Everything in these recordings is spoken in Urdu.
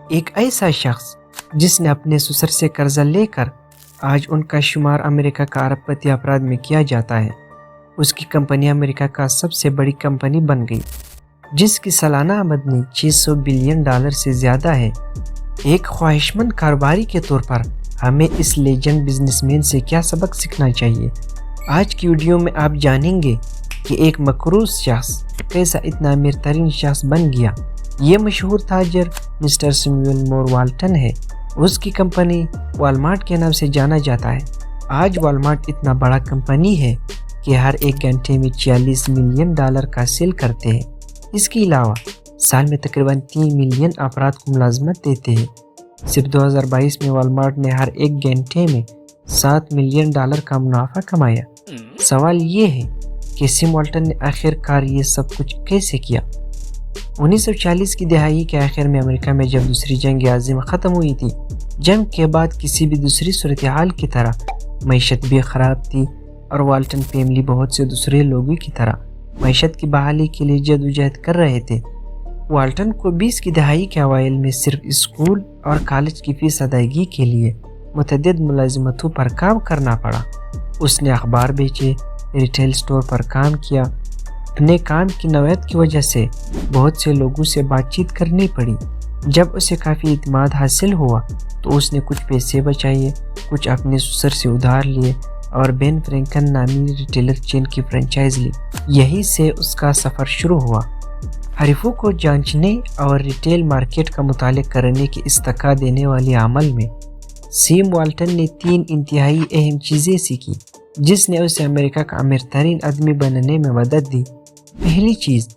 ایک ایسا شخص جس نے اپنے سسر سے قرضہ لے کر آج ان کا شمار امریکہ کا ارب پتی افراد میں کیا جاتا ہے، اس کی کمپنی امریکہ کا سب سے بڑی کمپنی بن گئی، جس کی سالانہ آمدنی $600 بلین سے زیادہ ہے۔ ایک خواہش مند کاروباری کے طور پر ہمیں اس لیجنڈ بزنس مین سے کیا سبق سیکھنا چاہیے؟ آج کی ویڈیو میں آپ جانیں گے کہ ایک مقروض شخص کیسا اتنا امیر ترین شخص بن گیا۔ یہ مشہور تاجر مسٹر سیموئل مور والٹن ہے۔ اس کی کمپنی والمارٹ کے نام سے جانا جاتا ہے۔ آج والمارٹ اتنا بڑا کمپنی ہے کہ ہر ایک گھنٹے میں $46 ملین کا سیل کرتے ہیں۔ اس کے علاوہ سال میں تقریباً 3 ملین افراد کو ملازمت دیتے ہیں۔ صرف 2022 میں والمارٹ نے ہر ایک گھنٹے میں $7 ملین کا منافع کمایا۔ سوال یہ ہے کہ سیم والٹن نے آخر کار یہ سب کچھ کیسے کیا؟ 1940 کی دہائی کے آخر میں امریکہ میں جب دوسری جنگ عظیم ختم ہوئی تھی، جنگ کے بعد کسی بھی دوسری صورتحال کی طرح معیشت بھی خراب تھی، اور والٹن فیملی بہت سے دوسرے لوگوں کی طرح معیشت کی بحالی کے لیے جدوجہد کر رہے تھے۔ والٹن کو 20 کی دہائی کے اوائل میں صرف اسکول اور کالج کی فیس ادائیگی کے لیے متعدد ملازمتوں پر کام کرنا پڑا۔ اس نے اخبار بیچے، ریٹیل سٹور پر کام کیا۔ اپنے کام کی نوعیت کی وجہ سے بہت سے لوگوں سے بات چیت کرنی پڑی۔ جب اسے کافی اعتماد حاصل ہوا تو اس نے کچھ پیسے بچائے، کچھ اپنے سسر سے ادھار لیے اور بین فرینکن نامی ریٹیلر چین کی فرنچائز لی۔ یہی سے اس کا سفر شروع ہوا۔ حریفوں کو جانچنے اور ریٹیل مارکیٹ کا مطالعہ کرنے کی استقاع دینے والے عمل میں سیم والٹن نے 3 انتہائی اہم چیزیں سیکھی جس نے اسے امریکہ کا امیر ترین آدمی بننے میں مدد دی۔ پہلی چیز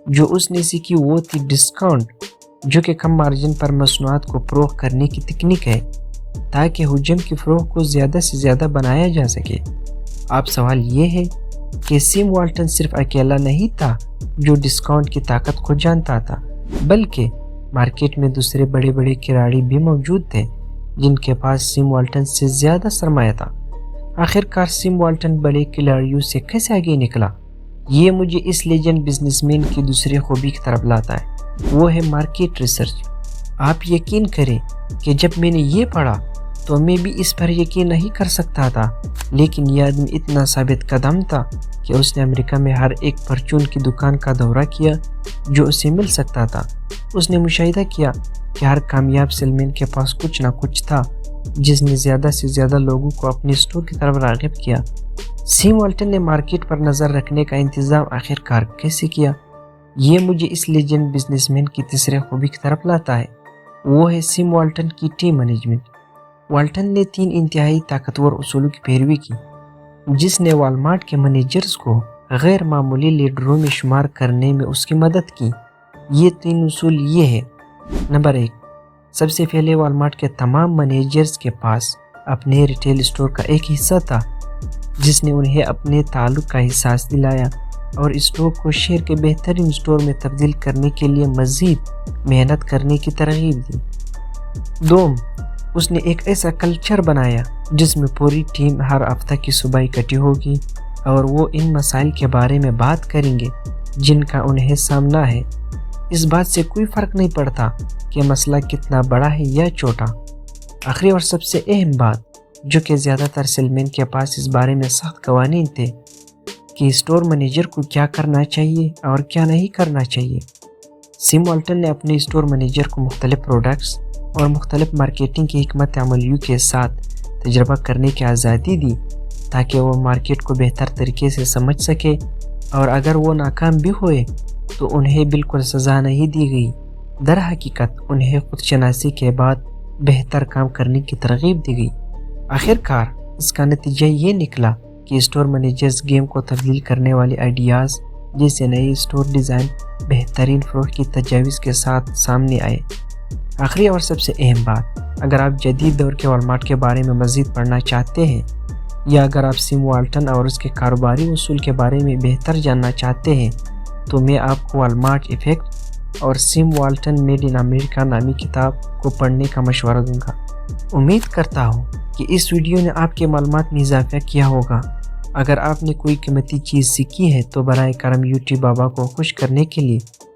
جو اس نے سیکھی وہ تھی ڈسکاؤنٹ، جو کہ کم مارجن پر مصنوعات کو فروخت کرنے کی تکنیک ہے تاکہ حجم کی فروخت کو زیادہ سے زیادہ بنایا جا سکے۔ اب سوال یہ ہے کہ سیم والٹن صرف اکیلا نہیں تھا جو ڈسکاؤنٹ کی طاقت کو جانتا تھا، بلکہ مارکیٹ میں دوسرے بڑے بڑے کھلاڑی بھی موجود تھے جن کے پاس سیم والٹن سے زیادہ سرمایہ تھا۔ آخر کار سیم والٹن بڑے کھلاڑیوں سے کیسے آگے نکلا؟ یہ مجھے اس لیجنڈ بزنس مین کی دوسری خوبی کی طرف لاتا ہے، وہ ہے مارکیٹ ریسرچ۔ آپ یقین کریں کہ جب میں نے یہ پڑھا تو میں بھی اس پر یقین نہیں کر سکتا تھا، لیکن یہ آدمی اتنا ثابت قدم تھا کہ اس نے امریکہ میں ہر ایک پرچون کی دکان کا دورہ کیا جو اسے مل سکتا تھا۔ اس نے مشاہدہ کیا کہ ہر کامیاب سیلمین کے پاس کچھ نہ کچھ تھا جس نے زیادہ سے زیادہ لوگوں کو اپنے اسٹور کی طرف راغب کیا۔ سیم والٹن نے مارکیٹ پر نظر رکھنے کا انتظام آخر کار کیسے کیا؟ یہ مجھے اس لیجنڈ بزنس مین کی تیسری خوبی کی طرف لاتا ہے، وہ ہے سیم والٹن کی ٹیم مینجمنٹ۔ والٹن نے 3 انتہائی طاقتور اصولوں کی پیروی کی جس نے والمارٹ کے مینیجرز کو غیر معمولی لیڈروں میں شمار کرنے میں اس کی مدد کی۔ یہ 3 اصول یہ ہے: نمبر 1، سب سے پہلے والمارٹ کے تمام مینیجرز کے پاس اپنے ریٹیل اسٹور کا ایک حصہ تھا جس نے انہیں اپنے تعلق کا احساس دلایا اور اسٹور کو شہر کے بہترین اسٹور میں تبدیل کرنے کے لیے مزید محنت کرنے کی ترغیب دی۔ 2، اس نے ایک ایسا کلچر بنایا جس میں پوری ٹیم ہر ہفتہ کی صبح اکٹھی ہوگی اور وہ ان مسائل کے بارے میں بات کریں گے جن کا انہیں سامنا ہے۔ اس بات سے کوئی فرق نہیں پڑتا کہ مسئلہ کتنا بڑا ہے یا چھوٹا۔ آخری اور سب سے اہم بات جو کہ زیادہ تر سیلمین کے پاس اس بارے میں سخت قوانین تھے کہ اسٹور مینیجر کو کیا کرنا چاہیے اور کیا نہیں کرنا چاہیے۔ سیم والٹن نے اپنے اسٹور مینیجر کو مختلف پروڈکٹس اور مختلف مارکیٹنگ کی حکمت عملیوں کے ساتھ تجربہ کرنے کی آزادی دی تاکہ وہ مارکیٹ کو بہتر طریقے سے سمجھ سکے، اور اگر وہ ناکام بھی ہوئے تو انہیں بالکل سزا نہیں دی گئی۔ در حقیقت انہیں خود شناسی کے بعد بہتر کام کرنے کی ترغیب دی گئی۔ آخر کار اس کا نتیجہ یہ نکلا کہ اسٹور مینیجرز گیم کو تبدیل کرنے والے آئیڈیاز جیسے نئی اسٹور ڈیزائن، بہترین فروخت کی تجاویز کے ساتھ سامنے آئے۔ آخری اور سب سے اہم بات، اگر آپ جدید دور کے والمارٹ کے بارے میں مزید پڑھنا چاہتے ہیں یا اگر آپ سیم والٹن اور اس کے کاروباری اصول کے بارے میں بہتر جاننا چاہتے ہیں تو میں آپ کو والمارٹ ایفیکٹ اور سیم والٹن میڈ ان امریکہ نامی کتاب کو پڑھنے کا مشورہ دوں گا۔ امید کرتا ہوں کہ اس ویڈیو نے آپ کے معلومات میں اضافہ کیا ہوگا۔ اگر آپ نے کوئی قیمتی چیز سیکھی ہے تو براہ کرم یوٹیوب بابا کو خوش کرنے کے لیے